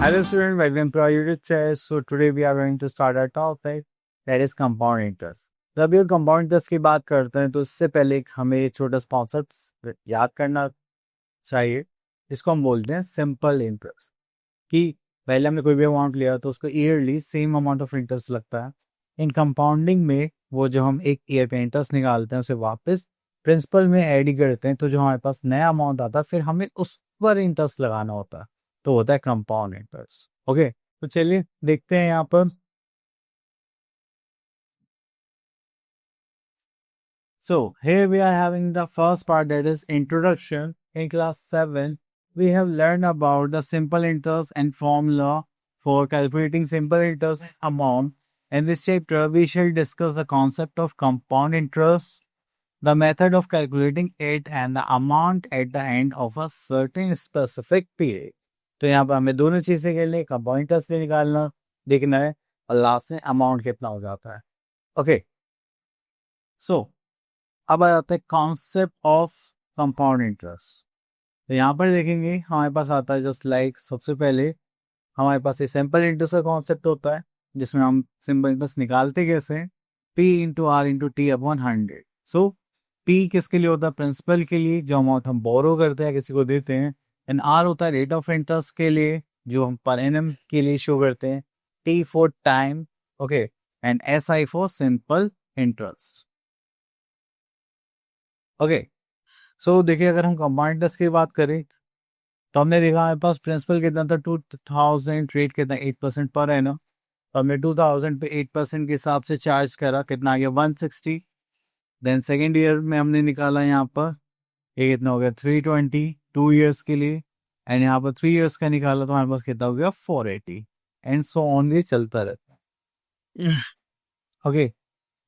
Hello student, welcome to our YouTube channel. So today we are going to start our topic that is compound interest. जब ये compound interest की बात करते हैं तो इससे पहले एक हमें एक छोटा कॉन्सेप्ट याद करना चाहिए जिसको हम बोलते हैं सिंपल इंटरेस्ट। कि पहले हमने कोई भी अमाउंट लिया तो उसको yearly same amount of interest लगता है। इन कंपाउंडिंग में वो जो हम एक ईयर पे इंटरेस्ट निकालते हैं उसे वापस प्रिंसिपल में ऐड करते हैं, तो जो हमारे पास नया अमाउंट आता है फिर हमें उस पर इंटरेस्ट लगाना होता है, तो होता है कंपाउंड इंटरेस्ट। ओके, तो चलिए देखते हैं यहाँ पर। So here we are having the first part, that is introduction. In class 7 we have learned about the simple interest and formula for calculating simple interest amount. In this chapter we shall discuss the concept of compound interest, the method of calculating it, and the amount at the end of a certain specific period. तो यहाँ पर हमें दोनों चीजें करनी, compound interest भी निकालना देखना है और लास्ट में अमाउंट कितना हो जाता है। ओके, सो अब आ जाता है कॉन्सेप्ट ऑफ कंपाउंड इंटरेस्ट। तो यहाँ पर देखेंगे हमारे पास आता है जस्ट लाइक सबसे पहले हमारे पास एक सिंपल इंटरेस्ट का कॉन्सेप्ट होता है जिसमें हम सिंपल इंटरेस्ट निकालते कैसे हैं, P into R into T upon 100। So P किसके लिए होता है, प्रिंसिपल के लिए जो अमाउंट हम बोरो करते हैं किसी को देते हैं, एंड आर होता है रेट ऑफ इंटरेस्ट के लिए जो हम पर एनम के लिए शो करते हैं, T for time, okay, and SI for simple interest. Okay, so देखिए अगर हम कंपाउंड इंटरेस्ट की बात करें तो हमने देखा हमारे पास प्रिंसिपल कितना था 2000, रेट कितना 8% पर है ना, तो हमने 2000 पे 8% के हिसाब से चार्ज करा, कितना आ गया 160। देन सेकेंड ईयर में हमने निकाला यहाँ पर ये कितना हो गया 320 2 ईयर्स के लिए, एंड यहाँ पर 3 ईयर्स का निकाला तो हमारे पास कितना हो गया 480, एंड सो ऑन ये चलता रहता है। ओके,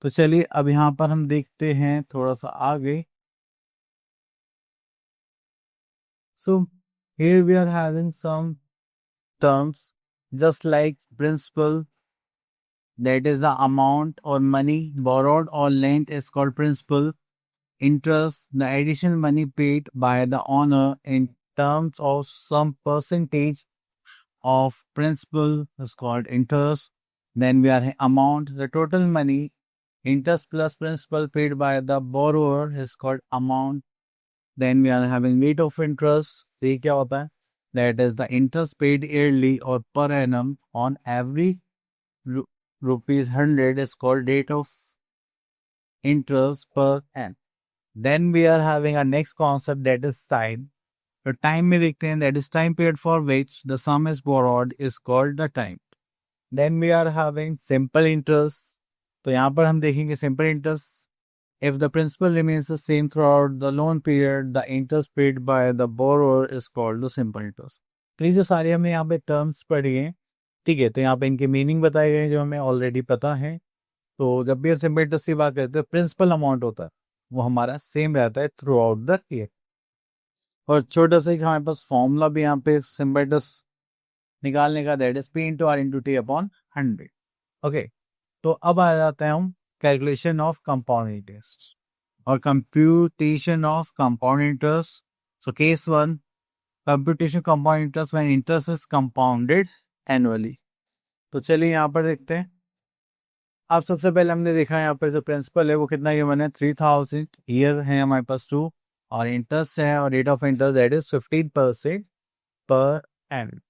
तो चलिए अब यहाँ पर हम देखते हैं थोड़ा सा आगे। So here we are having some terms just like principal, that is the amount or money borrowed or lent is called principal. Interest, the additional money paid by the owner in terms of some percentage of principal is called interest. Then we are amount, the total money, interest plus principal paid by the borrower is called amount. Then we are having rate of interest. ये क्या होता है, that is the interest paid yearly or per annum on every rupees 100 is called rate of interest per annum. Then we are having a next concept, that is time. तो time में देखते हैं, that is time period for which the sum is borrowed is called the time. Then we are having simple interest. तो यहाँ पर हम देखेंगे simple interest, if the principal remains the same throughout the loan period, the interest paid by the borrower is called the simple interest. तो ये जो सारे हमने यहाँ पे टर्म्स पढ़ी हैं, ठीक है, तो यहाँ पे इनके मीनिंग बताए गए हैं जो हमें ऑलरेडी पता है। तो जब भी हम सिंपल इंटरेस्ट की बात करते हैं, प्रिंसिपल अमाउंट होता है वो हमारा सेम रहता है थ्रू आउट द ईयर। और छोटा सा एक हमारे पास फॉर्मूला भी यहाँ पे सिंपल इंटरेस्ट निकालने का, that is P into R into T upon 100। Okay, तो अब आ जाते हैं हम calculation of compound interest or computation of compound interest. So case 1, computation compound interest when interest is compounded annually. तो चलिए यहाँ पर देखते हैं। अब सबसे पहले हमने देखा यहाँ पर जो प्रिंसिपल है वो कितना ये बना है 3000, ईयर है हमारे पास 2, और इंटरेस्ट है और rate of interest that is 15% per annum.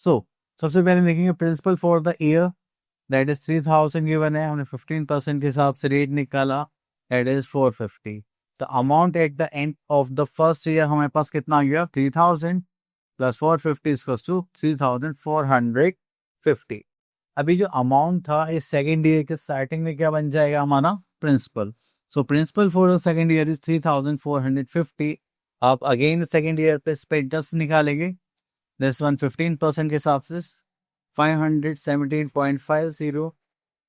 So सबसे पहले देखेंगे principal for the year, that is 3000 given है, हमने 15% के हिसाब से रेट निकाला, that is 450। The amount at the end of the first year हमारे पास कितना आ गया 3000 प्लस 450 इक्वल्स टू 3450। अभी जो अमाउंट था इस सेकेंड ईयर के स्टार्टिंग में क्या बन जाएगा हमारा principal. So principal for the second year is 3450। आप अगेन सेकेंड ईयर पे इस पे इंटरेस्ट निकालेंगे, दिस वन 15% के हिसाब से 517.50।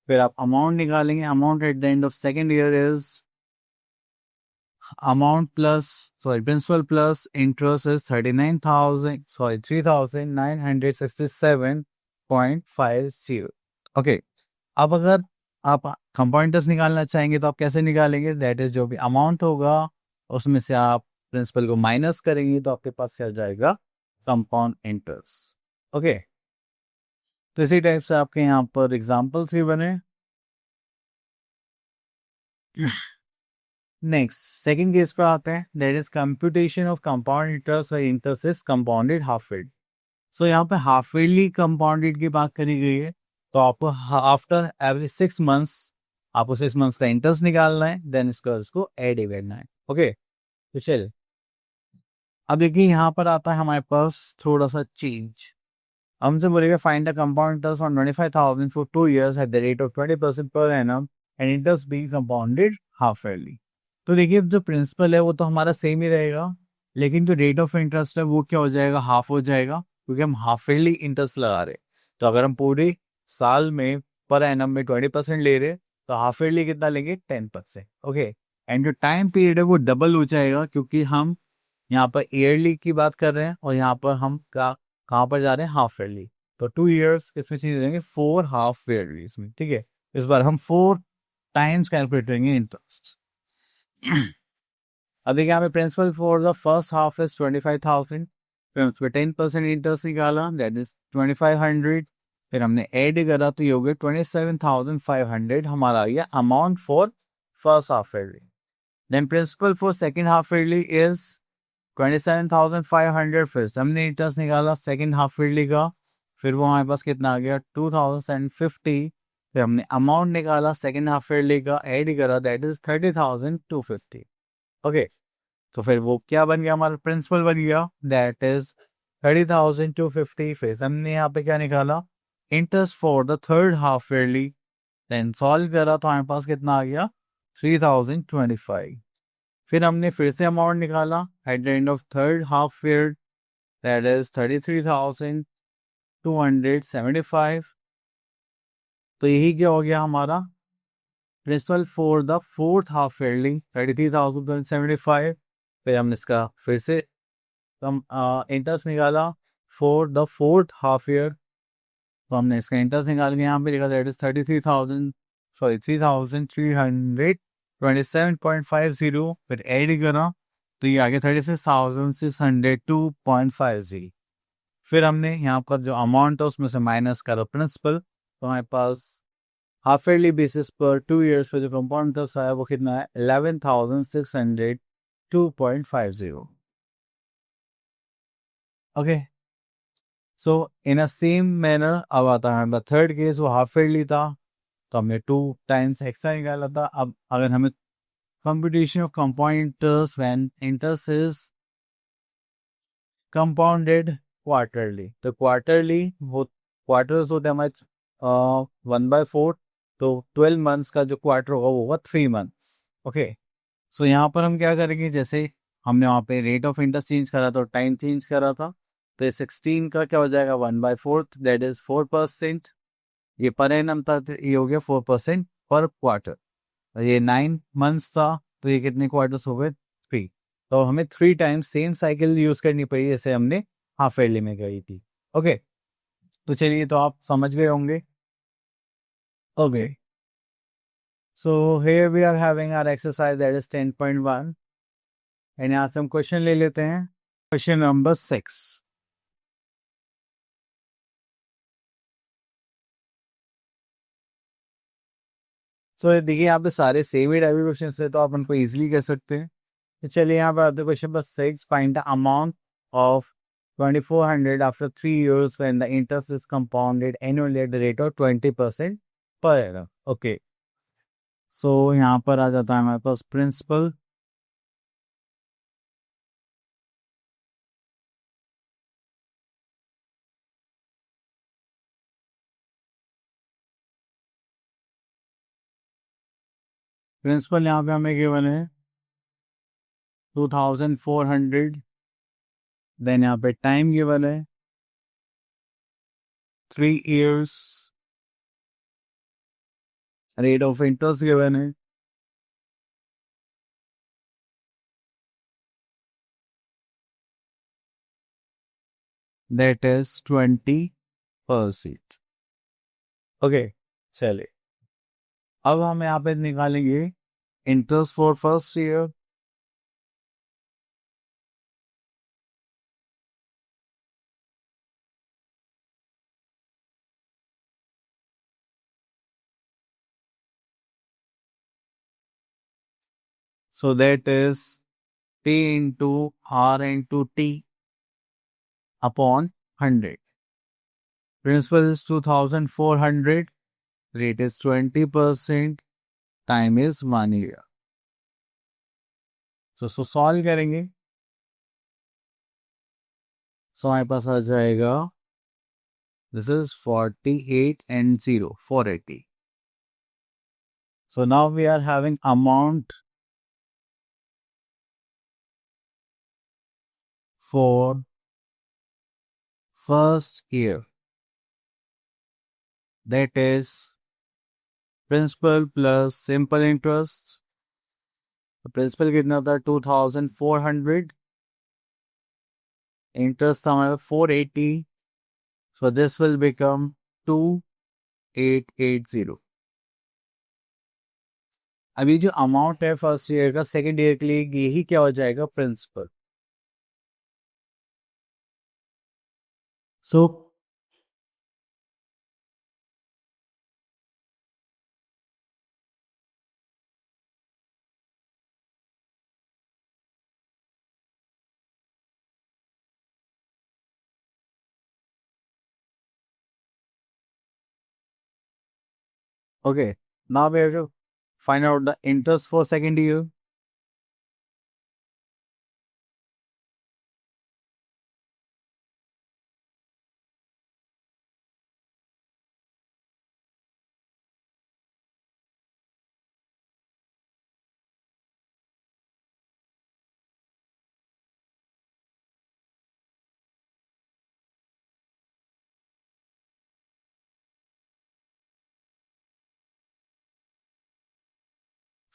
फिर आप अमाउंट निकालेंगे, amount at the end of second year is amount plus principal plus interest is 3967.50। Okay, अब अगर आप कंपाउंड इंटरेस्ट निकालना चाहेंगे तो आप कैसे निकालेंगे, दैट इज जो भी अमाउंट होगा उसमें से आप प्रिंसिपल को माइनस करेंगे तो आपके पास क्या जाएगा कंपाउंड इंटरेस्ट। ओके, तो इसी टाइप से आपके यहाँ पर एग्जाम्पल्स भी बने। नेक्स्ट सेकंड केस पे आते हैं, that is computation of compound interest और interest is compounded half yearly. So यहाँ पे हाफ ईयरली कंपाउंडेड की बात करी गई है, तो आपको आफ्टर एवरी 6 मंथ्स आपको 6 मंथ्स का इंटरेस्ट निकालना है, देन इसको ऐड ही करना है। ओके, तो चल अब देखिए यहाँ पर आता है हमारे पास थोड़ा सा चेंज। हमसे बोलेगा find the compound interest on 25,000 for 2 years eight the rate of 20% per annum and interest being compounded half yearly. तो देखिए जो प्रिंसिपल है वो तो हमारा सेम ही रहेगा, लेकिन जो रेट ऑफ इंटरेस्ट है वो क्या हो जाएगा, हाफ हो जाएगा, क्योंकि हम हाफ ईयरली इंटरेस्ट लगा रहे हैं। तो अगर हम पूरे साल में पर एनम में 20% ले रहे, तो हाफ ईयरली कितना लेंगे, 10%। ओके, एंड जो टाइम पीरियड है वो डबल हो जाएगा, क्योंकि हम यहाँ पर ईयरली की बात कर रहे हैं और यहाँ पर हम कहाँ पर जा रहे हैं, हाफ ईयरली। तो 2 years इसमें चेंज देंगे 4 हाफ ईयरली इसमें, ठीक है। इस बार हम 4 टाइम्स कैलकुलेट करेंगे इंटरेस्ट। अब देखिए यहाँ पे principal for the first half is 25,000, फिर उस पर 10% इंटरेस्ट निकाला, दैट इज 2,500, फिर हमने ऐड करा तो ये हो गया 27,500 हमारा आ गया amount for first half yearly. Then principal for second half yearly is 27,500, फिर हमने इंटरेस्ट निकाला सेकेंड हाफ ईयरली का, फिर वो हमारे पास कितना आ गया 2,050, फिर हमने अमाउंट निकाला सेकेंड हाफ ईयरली का, ऐड करा, दैट इज 30,250। ओके, तो फिर वो क्या बन गया, हमारा प्रिंसिपल बन गया, दैट इज 30,250। फिर हमने यहाँ पे क्या निकाला, interest for the third half yearly, then solve करा तो हमारे पास कितना आ गया 3,025। फिर हमने फिर से अमाउंट निकाला at the end of third half year, that is 33,275। तो यही क्या हो गया हमारा principal for the fourth half yearly 33,275। फिर हमने इसका फिर से हम इंटरेस्ट निकाला for the fourth half year, तो हमने इसका इंटरेस्ट निकाल के यहाँ पे लिखा, दैट इज 33,327.50। फिर ऐड करा तो ये आ गया 36,602.50। फिर हमने यहाँ पर जो अमाउंट है उसमें से माइनस करा प्रिंसिपल, तो हमारे पास हाफ ईयरली बेसिस पर 2 years पर जो कंपाउंड इंटरेस्ट आया वो कितना है 11,602.50। ओके, सो इन अ सेम मैनर अब आता है हमारा थर्ड केस, वो हाफ ईयरली था, तो हमने 2 times एक्स्ट्रा निकाला था। अब अगर हमें computation of compound interest when interest is compounded quarterly, तो क्वार्टरली वो क्वार्टर्स होते हैं हमारे 1/4, तो 12 मंथ्स का जो क्वार्टर होगा वो होगा 3 मंथ्स। ओके, सो यहाँ पर हम क्या करेंगे, जैसे हमने वहाँ पे रेट ऑफ इंटरेस्ट चेंज करा था और टाइम चेंज करा था, तो 16 का क्या हो जाएगा 1/4, दैट इज 4%। ये पर एनम था तो ये हो गया 4% पर क्वार्टर। ये 9 मंथ्स था तो ये कितने क्वार्टर्स हो गए 3। तो हमें 3 टाइम्स सेम साइकिल यूज करनी पड़ी जैसे हमने हाफ ईयरली में गई थी। ओके, तो चलिए तो आप समझ गए होंगे। Okay, so here we are having our exercise that is 10.1 and यहाँ से हम क्वेश्चन ले लेते हैं। क्वेश्चन नंबर 6, सो देखिए यहाँ पे सारे सेम ही टाइप के क्वेश्चन है तो आप उनको इजीली कर सकते हैं। तो चलिए यहाँ पे आते हैं question number 6, find the amount of 2,400 after 3 years when the interest is compounded annually at the rate of 20% per annum। Okay, सो यहाँ पर आ जाता है हमारे पास प्रिंसिपल, प्रिंसिपल यहाँ पे हमें गिवन है 2,400, देन यहाँ पे टाइम गिवन है 3 years, rate of interest given है, दैट इज 20%। ओके, चलिए अब हम यहाँ पे निकालेंगे interest for first year. So that is P into R into T upon 100. Principal is 2400. Rate is 20%. Time is 1 year. So solve करेंगे. So हमारे पास आ जाएगा. This is 48 and 0, 480. So now we are having amount for first year. That is principal plus simple interest. The principal कितना था 2400. Interest था हमारा 480. So this will become 2880. अभी जो amount है फर्स्ट ईयर का सेकेंड ईयर के लिए यही क्या हो जाएगा principal. So okay, now we have to find out the interest for second year.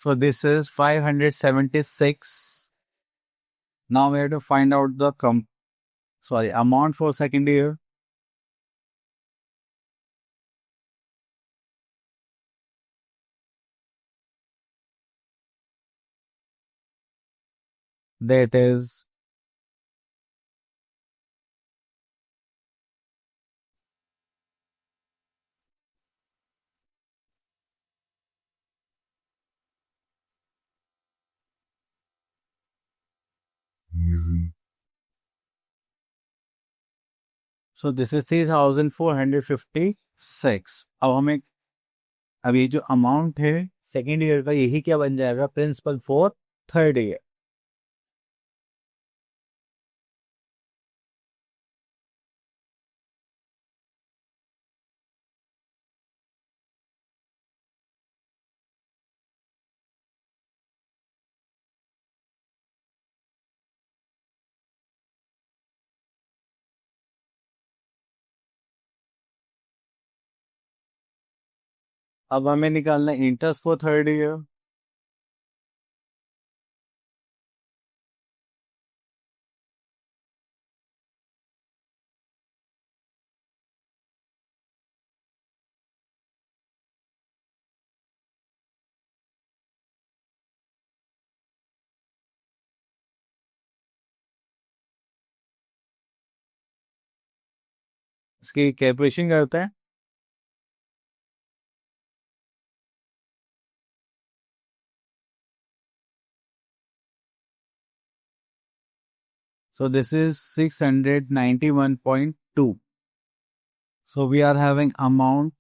So this is 576. Now we have to find out the amount for second year. That is easy. So this is 3456. अब ये जो amount है second year का यही क्या बन जाएगा principal for third year. अब हमें निकालना है इंटरेस्ट फॉर थर्ड ईयर. इसकी कैलकुलेशन करते हैं. So this is 691.2. So we are having amount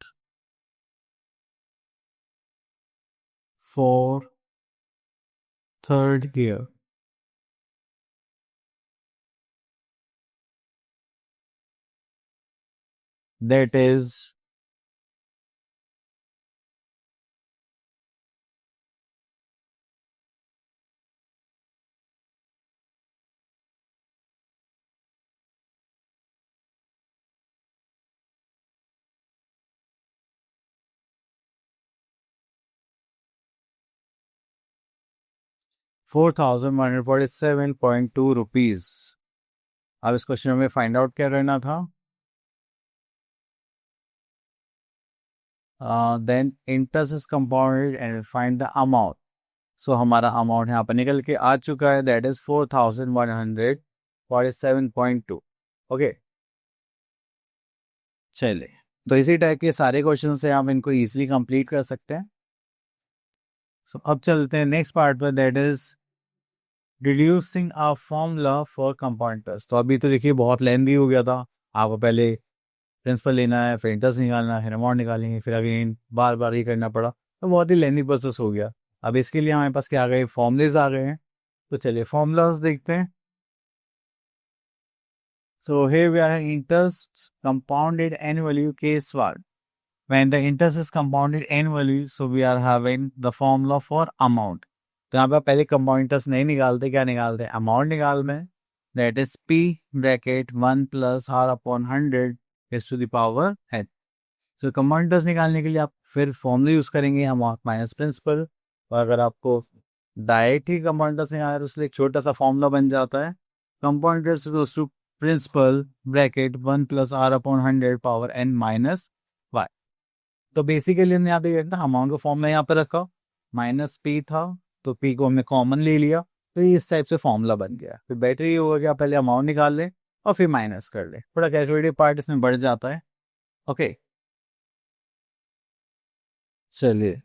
for third year. That is 4147.2 rupees. अब इस क्वेश्चन में फाइंड आउट क्या रहना था. Then interest is compounded and find the amount. So हमारा अमाउंट यहाँ पर निकल के आ चुका है. That is 4147.2. ओके, चलिए तो इसी टाइप के सारे क्वेश्चन से आप इनको इजीली कंप्लीट कर सकते हैं. सो अब चलते हैं नेक्स्ट पार्ट पर, that is deducing a formula for compound interest. तो अभी तो देखिए बहुत लेंथी हो गया था, आपको पहले प्रिंसिपल लेना है, फिर इंटरेस्ट निकालना है, अमाउंट निकालेंगे, फिर अगेन बार बार ये करना पड़ा, तो बहुत ही लेंथी प्रोसेस हो गया। अब इसके लिए हमारे पास क्या आ गए, फॉर्मूलेज आ गए हैं। तो चलिए फॉर्मूलाज देखते हैं। So here we are interest compounded annually, case 1 when the interest is compounded annually, so we are having the formula for amount। तो यहाँ पे पहले कंपाउंड इंटरेस्ट नहीं निकालते, क्या निकालते हैं, अमाउंट निकाल में, that is P bracket 1 plus R upon 100 is to the power N. तो कंपाउंड इंटरेस्ट निकालने के लिए आप फिर फॉर्मूला यूज करेंगे, अमाउंट माइनस प्रिंसिपल। और अगर आपको डायरेक्ट ही कंपाउंड इंटरेस्ट निकालना है तो उसके लिए एक छोटा सा फॉर्मूला बन जाता है, compound interest goes to principal bracket 1 plus R upon 100 power N minus Y. तो बेसिकली हमने यहाँ पे ना अमाउंट का फॉर्मूला यहाँ पे रखा, माइनस पी था तो पी को हमने कॉमन ले लिया, तो ये इस टाइप से फॉर्मूला बन गया। फिर बैटरी होगा क्या, पहले अमाउंट निकाल लें और फिर माइनस कर लें, थोड़ा कैलकुलेटिव पार्ट इसमें बढ़ जाता है। ओके चलिए,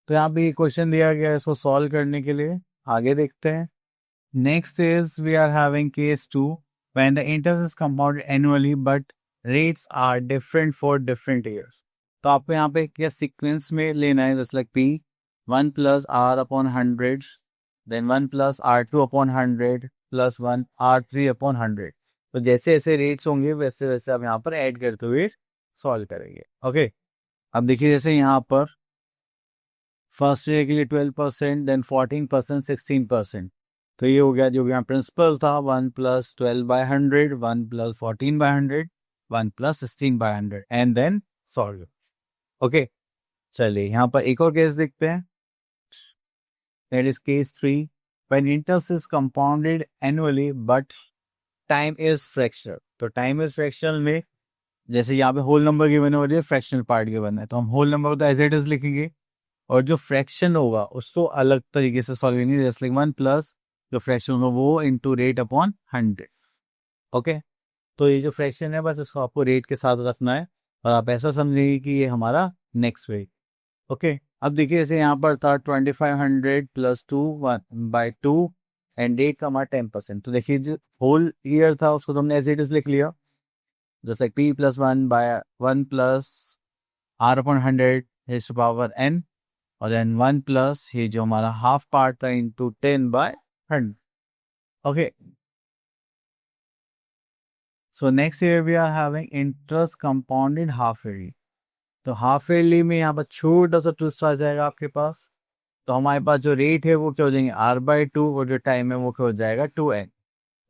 तो यहाँ पे क्वेश्चन दिया गया है, इसको सॉल्व करने के लिए आगे देखते हैं। Next is we are having case 2 when the interest is compounded annually but rates are different for different years. तो आपको यहाँ पे क्या सीक्वेंस में लेना है, just like P 1 plus R upon 100, then 1 plus R2 upon 100 plus 1 R3 upon 100। तो जैसे जैसे रेट्स होंगे वैसे वैसे आप यहाँ पर ऐड करते हुए सॉल्व करेंगे। ओके अब देखिए, जैसे यहाँ पर फर्स्ट ईयर के लिए 12%, देन 14%, 16%। तो ये हो गया जो यहाँ प्रिंसिपल था, 1 plus 12/100, 1 plus 14/100, 1 plus 16/100 and then solve. Okay चलिए यहाँ पर एक और केस देखते हैं, that is case 3 when interest is compounded annually but time is fractional. तो टाइम इज फ्रैक्शनल में जैसे यहाँ पे होल नंबर गिवन हो रही है, फ्रैक्शनल पार्ट गिवन है, तो हम होल नंबर को तो एज इट इज लिखेंगे और जो फ्रैक्शन होगा उसको अलग तरीके से सॉल्व करेंगे, जैसे 1 प्लस जो फ्रैक्शन होगा वो इंटू रेट अपॉन 100। ओके तो ये जो फ्रैक्शन है बस इसको आपको रेट के साथ रखना है और आप ऐसा समझेंगे कि ये हमारा नेक्स्ट वे। ओके अब देखिए, जैसे यहाँ पर था 2500 प्लस 2/2 एंड रेट का हमारा 10%। तो देखिए जो होल ईयर था उसको तो हमने एज इट इज लिख लिया, जैसे P plus 1 plus R upon 100 is to power N, और देन 1 प्लस ये जो हमारा हाफ पार्ट था into 10/100। Okay so next year we are having interest compounded half yearly. तो हाफ ईयरली में यहाँ पर छोटा सा ट्विस्ट आ जाएगा आपके पास, तो हमारे पास जो रेट है वो क्या हो जाएंगे R/2 और जो टाइम है वो क्या हो जाएगा 2n।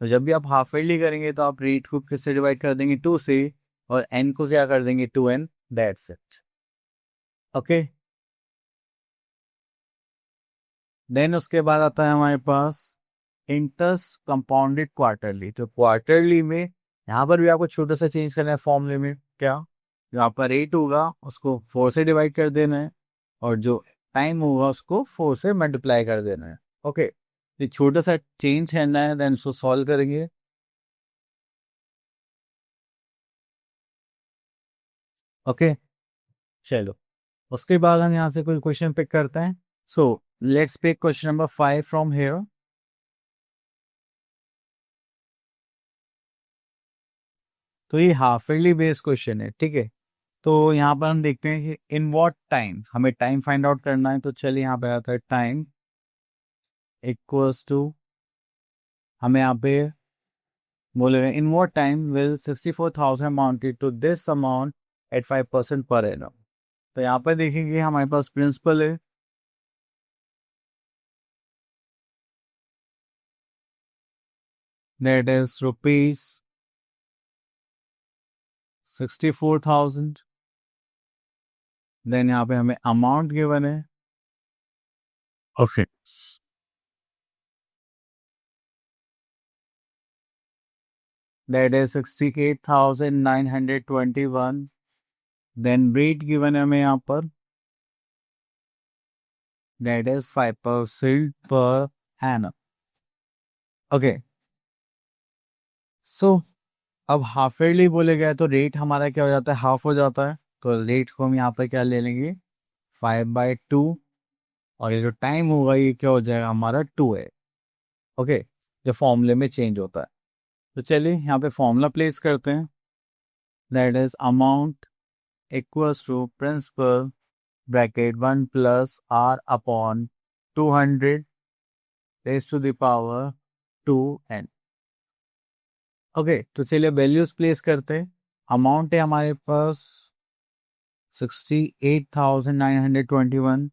तो जब भी आप हाफ ईयरली करेंगे तो आप रेट को किससे डिवाइड कर देंगे 2 से, और n को क्या कर देंगे 2n, that's it. Okay then उसके बाद आता है हमारे पास इंटरेस्ट कंपाउंडेड क्वार्टरली। तो क्वार्टरली में यहाँ पर भी आपको छोटा सा चेंज करना है फॉर्मूले में, क्या जो आपका रेट होगा उसको 4 से डिवाइड कर देना है और जो टाइम होगा उसको 4 से मल्टीप्लाई कर देना है। ओके ये छोटा सा चेंज करना है, देन उसको सॉल्व करेंगे। ओके चलो उसके बाद हम यहाँ से कोई क्वेश्चन पिक करते हैं। So let's pick question number 5 from here. तो ये हाफ ईयरली बेस्ड क्वेश्चन है, ठीक है। तो यहाँ पर हम देखते हैं कि इन व्हाट टाइम, हमें टाइम फाइंड आउट करना है। तो चलिए यहाँ पे आता है टाइम इक्वल्स टू, हमें यहाँ पे बोलेगा in what time will 64,000 amounted to this amount at 5% per annum. तो यहाँ पर देखेंगे हमारे पास प्रिंसिपल है, दैट इज ₹64,000। देन यहाँ पे हमें अमाउंट गिवन है, okay that is 68,921। Then rate given है हमें यहाँ पर, that is 5% per annum. Okay so अब हाफ ईयरली बोले गए तो रेट हमारा क्या हो जाता है, हाफ हो जाता है। तो रेट को हम यहाँ पर क्या ले लेंगे 5/2 और ये जो टाइम होगा ये क्या हो जाएगा हमारा 2 है। ओके, जो फॉर्मूले में चेंज होता है। तो चलिए यहाँ पे फॉर्मूला प्लेस करते हैं। That is amount equals to principal bracket 1 plus R upon 200 raise to the power 2n। Okay, तो चलिए वैल्यूज प्लेस करते हैं। अमाउंट है हमारे पास 68,921।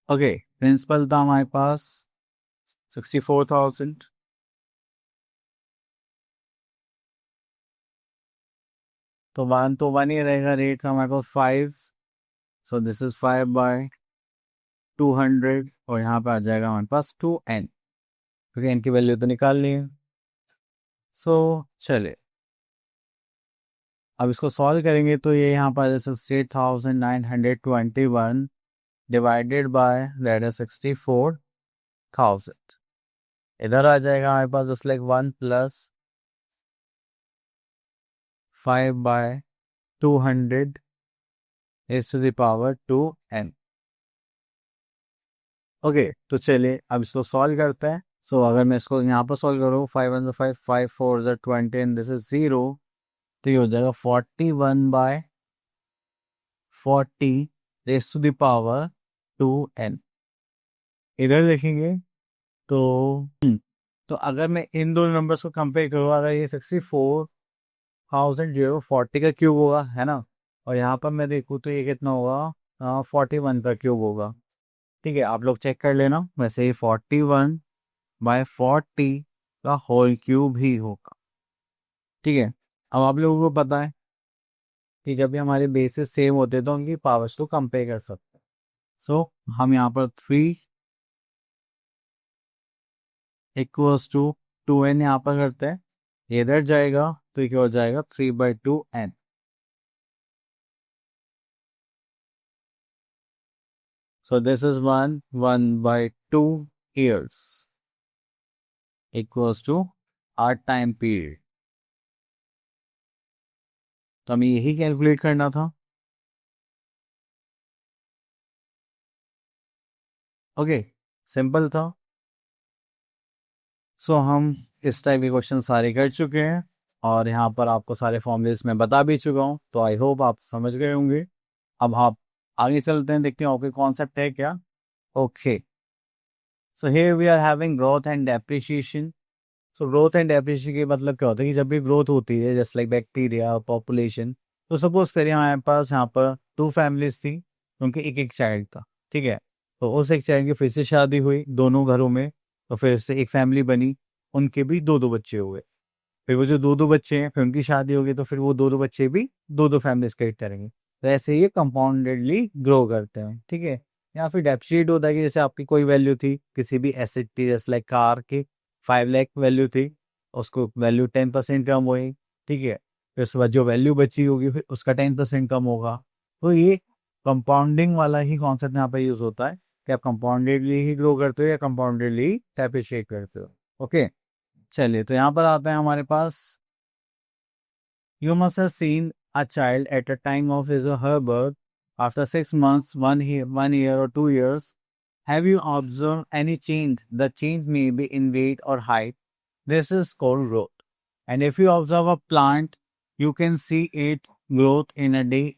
ओके, प्रिंसिपल था हमारे पास 64,000। तो वन ही रहेगा। रेट था हमारे पास 5, सो दिस इज 5/200 और यहाँ पे आ जाएगा हमारे पास 2n, क्योंकि n की वैल्यू तो निकाल ली है। सो चले अब इसको सॉल्व करेंगे तो ये यहाँ पर 68,921 डिवाइडेड बाय दैट इज 64,000। इधर आ जाएगा हमारे पास just like 1 plus 5/200 is to the power 2n। Okay, तो चलिए अब इसको सॉल्व करते हैं। सो अगर मैं इसको यहाँ पर सॉल्व करूँ, 5 1 5, 5 4 20 एंड दिस इज 0, तो ये हो जाएगा 41/40 raise to the power 2n। इधर देखेंगे तो तो अगर मैं इन दोनों नंबर्स को कंपेयर करूँ, अगर ये 64,040 का क्यूब होगा है ना, और यहाँ पर मैं देखूँ तो ये कितना होगा 41 का क्यूब होगा। ठीक है, आप लोग चेक कर लेना। वैसे ये 41/40 का होल क्यूब ही होगा। ठीक है, अब आप लोगों को पता है कि जब भी हमारे बेसिस सेम होते हैं तो उनकी पावर्स को कंपेयर कर सकते हैं। सो हम यहाँ पर 3 इक्वल्स टू 2n यहाँ पर करते हैं। ये इधर जाएगा तो ये क्या हो जाएगा 3/2n। So this is 1/2 years equals to our time period. तो हमें यही कैलकुलेट करना था। ओके, सिंपल था। सो हम इस टाइप के क्वेश्चन सारे कर चुके हैं और यहाँ पर आपको सारे फॉर्मूलेस मैं बता भी चुका हूँ, तो आई होप आप समझ गए होंगे। अब आप आगे चलते हैं, देखते हैं ओके कॉन्सेप्ट है क्या। Okay, so here we are having growth and depreciation. So growth and depreciation के मतलब क्या होता है कि जब भी ग्रोथ होती है जस्ट लाइक बैक्टीरिया पॉपुलेशन, तो सपोज करिए हमारे पास यहाँ पर 2 फैमिलीज थी, उनके एक एक चाइल्ड था। ठीक है, तो उस एक चाइल्ड की फिर से शादी हुई दोनों घरों में, तो फिर से एक फैमिली बनी, उनके भी 2-2 बच्चे हुए। फिर वो जो 2-2 बच्चे हैं फिर उनकी शादी होगी, तो फिर वो 2-2 बच्चे भी 2-2 फैमिलीज क्रिएट करेंगे। तो ऐसे ये कंपाउंडेडली ग्रो करते हैं। ठीक है, या फिर डेप्रिशिएट होता है कि जैसे आपकी कोई वैल्यू थी किसी भी एसेट की, जैसे लाइक कार की 5 लाख वैल्यू थी, उसको वैल्यू 10% कम हुई। ठीक है, फिर उसके बाद जो वैल्यू बची होगी फिर उसका 10% कम होगा। तो ये कंपाउंडिंग वाला ही कॉन्सेप्ट यहाँ पे यूज होता है कि आप कंपाउंडेडली ही ग्रो करते हो या कंपाउंडेडली डेप्रिशिएट करते हो। ओके, चलिए तो यहाँ पर आता है हमारे पास, you must have seen a child at a time of his or her birth after 6 months, 1 year or 2 years. Have you observed any change? The change may be in weight or height. This is called growth. And if you observe a plant, you can see it growth in a day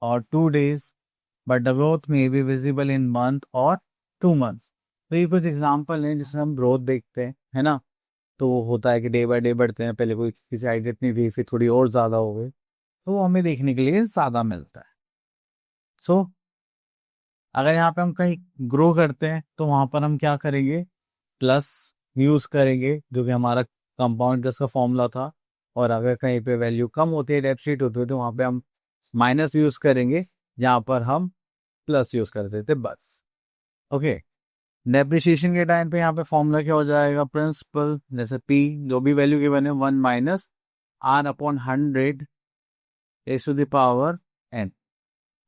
or 2 days, but the growth may be visible in month or 2 months. तो ये कुछ example हैं जिसमें हम growth देखते हैं, है ना। तो वो होता है कि डे बाय डे बढ़ते हैं, पहले कोई किसी हाइट इतनी थी फिर थोड़ी और ज़्यादा हो गई, तो वो हमें देखने के लिए ज़्यादा मिलता है। सो अगर यहाँ पे हम कहीं ग्रो करते हैं तो वहाँ पर हम क्या करेंगे, प्लस यूज़ करेंगे जो कि हमारा कंपाउंड इंटरेस्ट का फॉर्मूला था। और अगर कहीं पे वैल्यू कम होती है, डेफिसिट होती है, तो वहाँ पे हम माइनस यूज़ करेंगे, जहाँ पर हम प्लस यूज़ करते थे बस। ओके, डेप्रिसिएशन के टाइम पे यहाँ पे फॉर्मूला क्या हो जाएगा, प्रिंसिपल जैसे पी जो भी वैल्यू की बने 1 minus R upon 100 raise to the power n।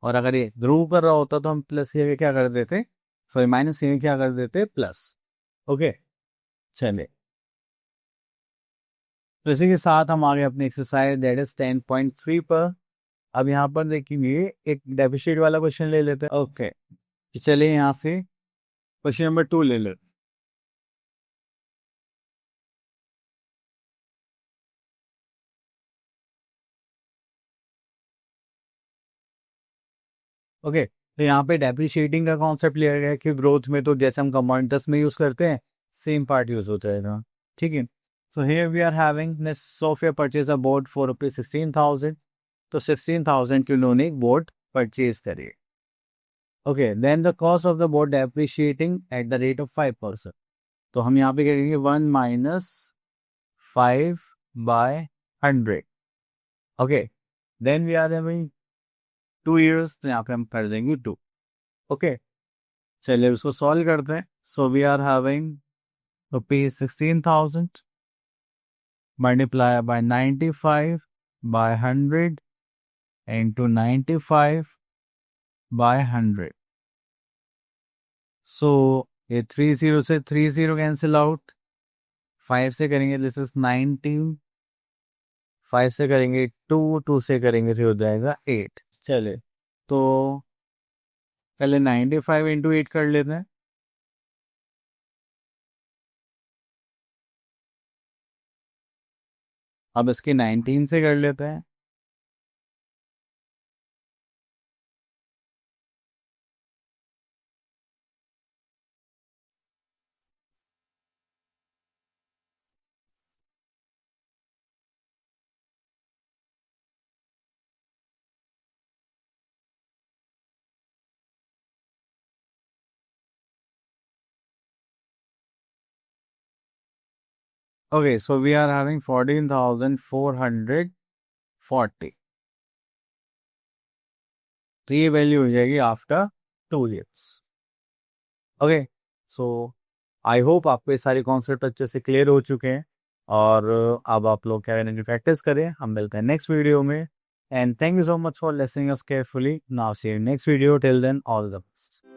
और अगर ये ग्रो कर रहा होता तो हम प्लस ये क्या कर देते, सॉरी माइनस ये क्या कर देते प्लस। ओके, चलिए तो इसी के साथ हम आगे अपनी एक्सरसाइज दैट इज 10.3 पर। अब यहाँ पर देखेंगे एक डेफिसिट वाला क्वेश्चन ले लेते हैं। ओके, चलिए यहाँ से क्वेश्चन नंबर 2 ले लेते। ओके, तो यहाँ पे डेप्रिशिएटिंग का कॉन्सेप्ट लिया गया है कि ग्रोथ में तो जैसे हम कंपाउंड इंटरेस्ट में यूज करते हैं सेम पार्ट यूज होता है ना, ठीक है। So here we are having Sophia purchase a board for ₹16,000, तो 16,000 के उन्होंने एक बोर्ड परचेज करी। Okay, then the cost of the board depreciating at the rate of 5%, तो हम यहाँ पे करेंगे 1 minus 5/100। Okay, then we are having 2 years, तो यहाँ पे हम कर देंगे 2। ओके, चलिए उसको सॉल्व करते हैं। So we are having ₹16,000 multiply by 95/100 into 95/100। So ये 30 से 30 कैंसिल आउट, 5 से करेंगे दिस इज 19, 5 से करेंगे 2, 2 से करेंगे तो हो जाएगा 8। चलिए तो पहले 95 इंटू 8 कर लेते हैं। अब इसके 19 से कर लेते हैं। Okay, so we are having 14,440. तो ये वैल्यू हो जाएगी after 2 years। Okay, so I hope आपको ये सारे कॉन्सेप्ट अच्छे से क्लियर हो चुके हैं और अब आप लोग क्या करेंगे, प्रैक्टिस करें। हम मिलते हैं नेक्स्ट वीडियो में and thank you so much for listening us carefully. Now see you next video, till then all the best.